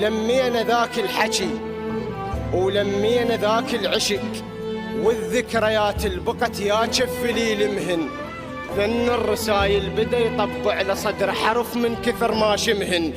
لمينا ذاك الحكي ولمينا ذاك العشق، والذكريات البقت يا كفلي المهن. ذن الرسايل بدا يطبع على صدر حرف من كثر ما شمهن.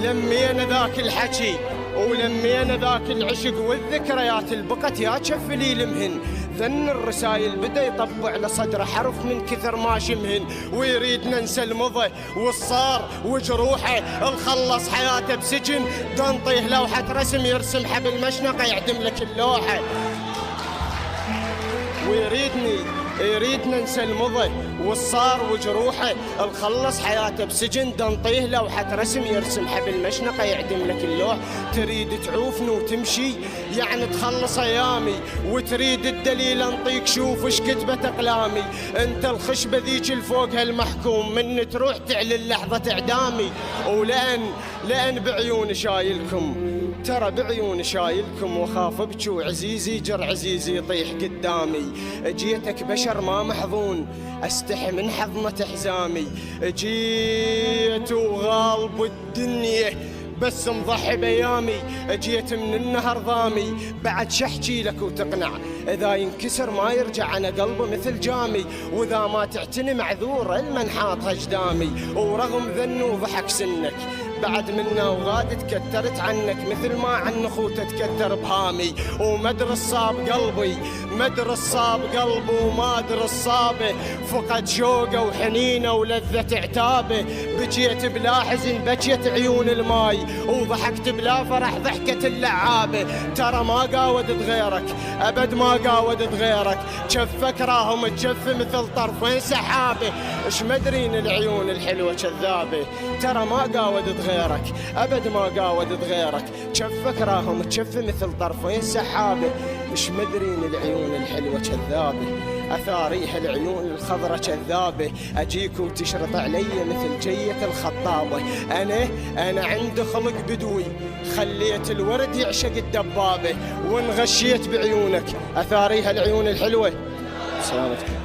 لمينا ذاك الحكي ولمينا ذاك العشق، والذكريات البقت يا كفلي المهن. ذن الرسايل بدا يطبع على صدر حرف من كثر ما شمهن. ويريد ننسى المضى والصار وجروحه، الخلص حياته بسجن، تنطيه لوحة رسم يرسم حبل مشنقة يعدم لك اللوحة. يريد ننسى المضى والصار وجروحه، الخلص حياته بسجن، دنطيه لوحة رسم يرسم حبل مشنقة يعدم لك اللوح. تريد تعوفني وتمشي يعني تخلص ايامي، وتريد الدليل انطيك شوف ايش كتبت اقلامي. انت الخشبة ذيك الفوق هالمحكوم، من تروح تعلن لحظة اعدامي. لأن بعيوني شايلكم، ترى بعيوني شايلكم، وخاف ابكي وعزيزي جر عزيزي يطيح قدامي. جيتك بشر ما محظون استحي من حضنة حزامي، جيت وغالب الدنيا بس مضحي بيامي. جيت من النهر ضامي بعد شحكي لك وتقنع، اذا ينكسر ما يرجع انا قلبه مثل جامي. واذا ما تعتني معذور المنحاط هجدامي، ورغم ذن وضحك سنك بعد منا وغاد تكترت عنك، مثل ما عن اخوته تكتر بهامي. ومدر الصاب قلبي وما ادري الصابه، فقد شوقه وحنينه ولذة عتابه. بكيت بلا حزن بكيت عيون الماي، وضحكت بلا فرح ضحكة اللعابه. ترى ما قاودت غيرك ابد ما قاودت غيرك، جفك راهم تجف مثل طرفين سحابه. اش مدرين العيون الحلوه كذابه، ترى ما قاودت غيرك ابد ما قاودت غيرك، جفك راهم تجف مثل طرفين سحابه. اش مدرين العيون الحلوه كذابه، اثاريها العيون الخضرة كذابه. اجيك وتشرط علي مثل جية الخطابه. انا عندي خلق بدوي، خليت الورد يعشق الدبابه، وانغشيت بعيونك اثاريها العيون الحلوه. سلامتك.